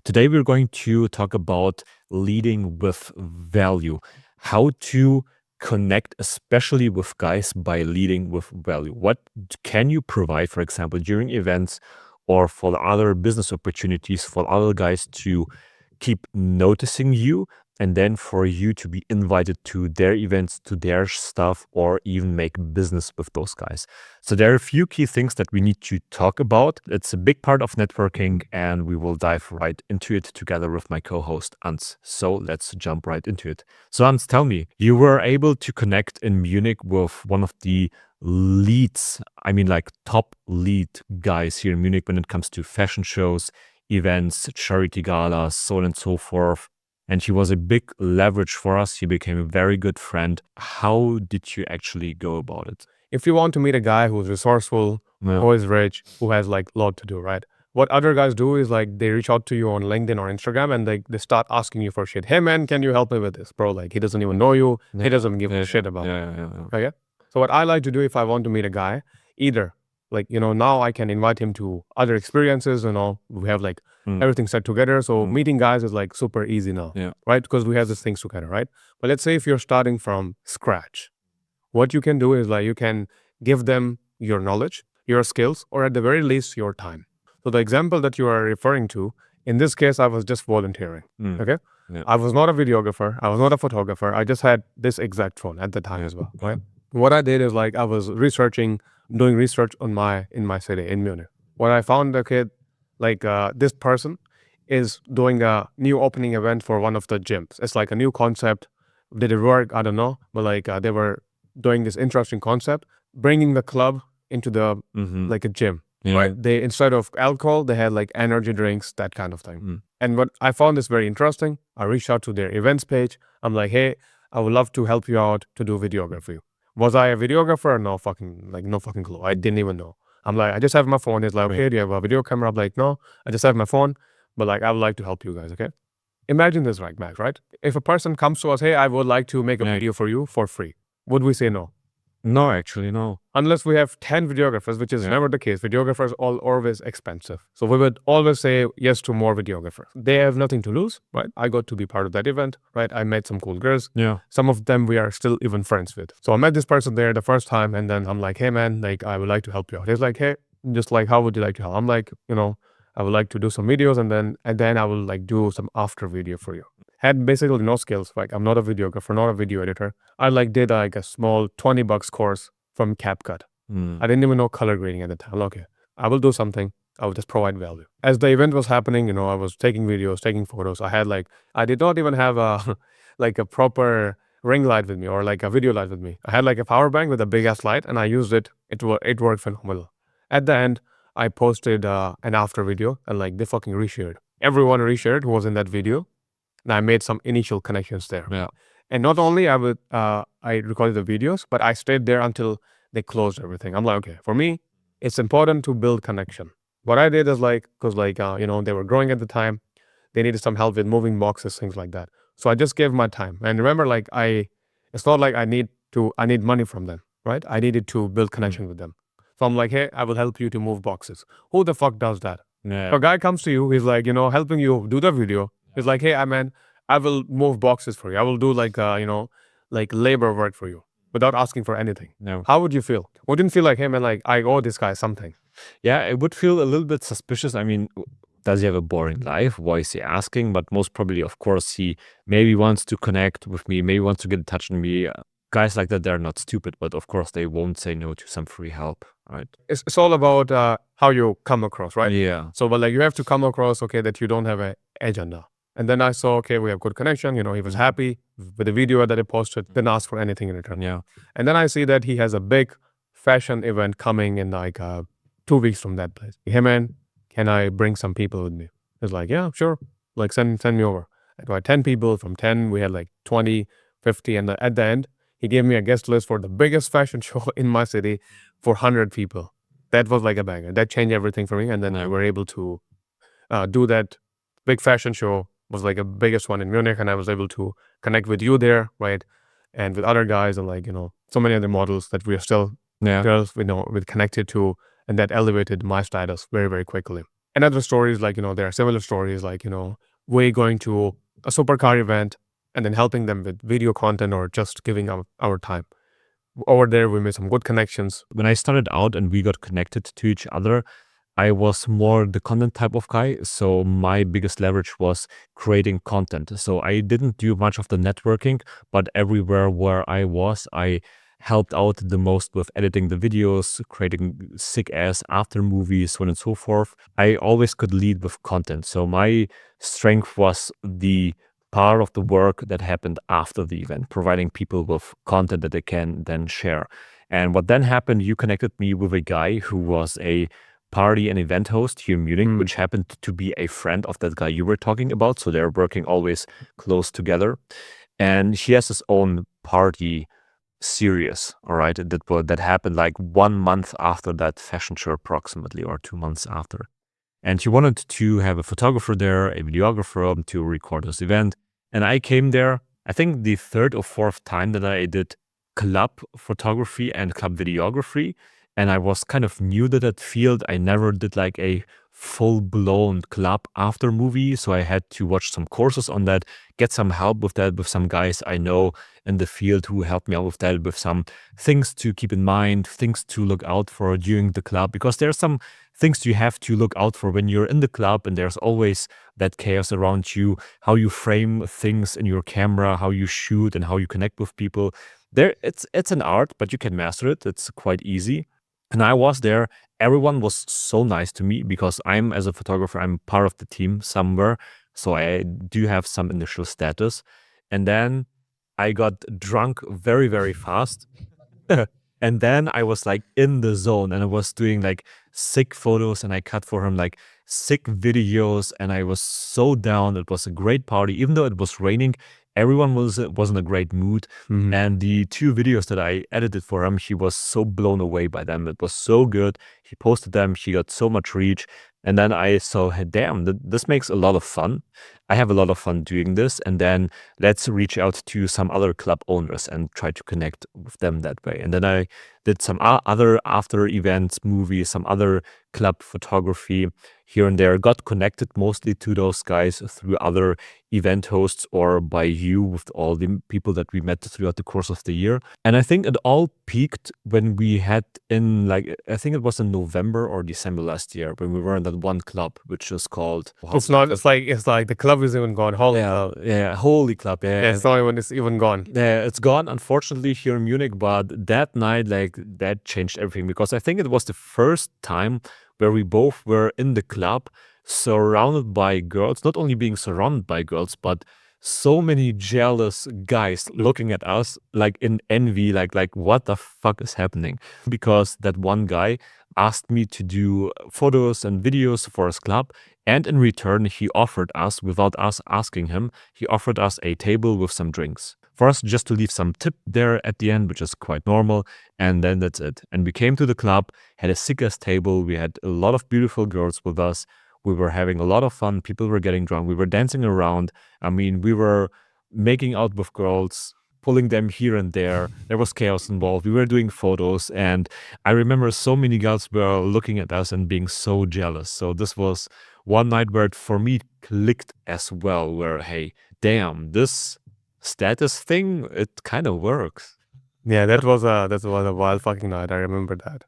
Today, we're going to talk about leading with value, how to connect, especially with guys, by leading with value. What can you provide, for example, during events or for other business opportunities for other guys to keep noticing you, and then for you to be invited to their events, to their stuff, or even make business with those guys. So there are a few key things that we need to talk about. It's a big part of networking, and we will dive right into it together with my co-host Ans. So let's jump right into it. So Ans, tell me, you were able to connect in Munich with one of the leads, I mean like top lead guys here in Munich when it comes to fashion shows, events, charity galas, so on and so forth. And he was a big leverage for us. He became a very good friend. How did you actually go about it? If you want to meet a guy who's resourceful, Yeah. who is rich, who has like a lot to do, right? What other guys do is like they reach out to you on LinkedIn or Instagram and they start asking you for shit. Hey man, can you help me with this? Bro, like he doesn't even know you. He doesn't give a shit about you. Okay? So what I like to do if I want to meet a guy, either like, now I can invite him to other experiences and all. We have like everything set together. So meeting guys is like super easy now, right? Because we have these things together, right? But let's say if you're starting from scratch, what you can do is like you can give them your knowledge, your skills, or at the very least your time. So the example that you are referring to, in this case, I was just volunteering. Okay. Yeah. I was not a videographer. I was not a photographer. I just had this exact phone at the time as well. Right. What I did is like I was doing research in my city in Munich. What I found, okay, like this person is doing a new opening event for one of the gyms. It's like a new concept. Did it work? I don't know. But like they were doing this interesting concept, bringing the club into the like a gym. Right. They instead of alcohol, they had like energy drinks, that kind of thing. And what I found is very interesting. I reached out to their events page. I'm like, hey, I would love to help you out to do videography. Was I a videographer? No fucking clue. I didn't even know. I'm like, I just have my phone. It's like, okay, do you have a video camera? I'm like, no, I just have my phone. But like, I would like to help you guys. Okay. Imagine this, right, Max, right? If a person comes to us, hey, I would like to make a video for you for free. Would we say no? No, actually, no. Unless we have 10 videographers, which is never the case. Videographers are always expensive. So we would always say yes to more videographers. They have nothing to lose, right? I got to be part of that event, right? I met some cool girls. Yeah. Some of them we are still even friends with. So I met this person there the first time, and then I'm like, hey man, like I would like to help you out. He's like, hey, just like how would you like to help? I'm like, I would like to do some videos, and then I will like do some after video for you. Had basically no skills. Like I'm not a videographer, not a video editor. I like did like a small $20 course from CapCut. I didn't even know color grading at the time. Okay, I will do something. I will just provide value. As the event was happening, I was taking videos, taking photos. I did not even have a like a proper ring light with me or like a video light with me. I had like a power bank with a big ass light, and I used it. It worked phenomenal. At the end, I posted an after video, and like they fucking reshared. Everyone reshared who was in that video, and I made some initial connections there. Yeah. And not only I recorded the videos, but I stayed there until they closed everything. I'm like, okay, for me, it's important to build connection. What I did is like, because like, they were growing at the time, they needed some help with moving boxes, things like that. So I just gave my time. And remember, like it's not like I need money from them, right? I needed to build connection with them. So I'm like, hey, I will help you to move boxes. Who the fuck does that? Yeah. So a guy comes to you, he's like, helping you do the video. He's like, hey, I will move boxes for you. I will do like, like labor work for you without asking for anything. No. How would you feel? Wouldn't feel like, hey man, like I owe this guy something. Yeah, it would feel a little bit suspicious. I mean, does he have a boring life? Why is he asking? But most probably, of course, he maybe wants to connect with me, maybe wants to get in touch with me. Guys like that, they're not stupid, but of course, they won't say no to some free help, right? It's all about how you come across, right? Yeah. So, but like you have to come across, okay, that you don't have an agenda. And then I saw, okay, we have good connection. He was happy with the video that I posted, didn't ask for anything in return. Yeah. And then I see that he has a big fashion event coming in like 2 weeks from that place. Hey man, can I bring some people with me? He's like, yeah, sure. Like send me over. I had 10 people. From 10, we had like 20, 50. And at the end, he gave me a guest list for the biggest fashion show in my city for 100 people. That was like a banger. That changed everything for me. And then we were able to do that big fashion show. Was like a biggest one in Munich, and I was able to connect with you there, right? And with other guys and like, so many other models that we are still girls we connected to, and that elevated my status very, very quickly. And other stories, like, there are similar stories, like, we going to a supercar event and then helping them with video content or just giving our time. Over there, we made some good connections. When I started out and we got connected to each other, I was more the content type of guy. So my biggest leverage was creating content. So I didn't do much of the networking, but everywhere where I was, I helped out the most with editing the videos, creating sick ass after movies, so on and so forth. I always could lead with content. So my strength was the part of the work that happened after the event, providing people with content that they can then share. And what then happened, you connected me with a guy who was a party and event host here in Munich, which happened to be a friend of that guy you were talking about. So they're working always close together. And he has his own party series, all right, that happened like 1 month after that fashion show, approximately, or 2 months after. And he wanted to have a photographer there, a videographer to record this event. And I came there, I think the third or fourth time that I did club photography and club videography. And I was kind of new to that field. I never did like a full-blown club after movie. So I had to watch some courses on that, get some help with that, with some guys I know in the field who helped me out with that, with some things to keep in mind, things to look out for during the club, because there's some things you have to look out for when you're in the club and there's always that chaos around you, how you frame things in your camera, how you shoot and how you connect with people. It's an art, but you can master it. It's quite easy. And I was there. Everyone was so nice to me because as a photographer, I'm part of the team somewhere. So I do have some initial status. And then I got drunk very, very fast. And then I was like in the zone and I was doing like sick photos and I cut for him like sick videos and I was so down. It was a great party. Even though it was raining, everyone was in a great mood. And the 2 videos that I edited for him, he was so blown away by them. It was so good. He posted them. He got so much reach. And then I saw, hey, damn, this makes a lot of fun. I have a lot of fun doing this. And then let's reach out to some other club owners and try to connect with them that way. And then I did some other after events movies, some other club photography here and there, got connected mostly to those guys through other event hosts or by you with all the people that we met throughout the course of the year. And I think it all peaked when we had I think it was in November or December last year when we were in that one club, which is called... It's not, it's like the club is even gone. Holy club. Yeah, Holy Club. Yeah, It's not even, it's even gone. yeah, it's gone, unfortunately, here in Munich. But that night, like, that changed everything because I think it was the first time where we both were in the club, surrounded by girls, not only being surrounded by girls, but so many jealous guys looking at us like in envy, like what the fuck is happening? Because that one guy asked me to do photos and videos for his club. And in return, he offered us, without us asking him, he offered us a table with some drinks for us just to leave some tip there at the end, which is quite normal. And then that's it. And we came to the club, had a sick-ass table. We had a lot of beautiful girls with us. We were having a lot of fun. People were getting drunk. We were dancing around. I mean, we were making out with girls, pulling them here and there. There was chaos involved. We were doing photos. And I remember so many girls were looking at us and being so jealous. So this was one night where it for me clicked as well, where, hey, damn, this status thing, it kind of works. Yeah, that was a wild fucking night. I remember that.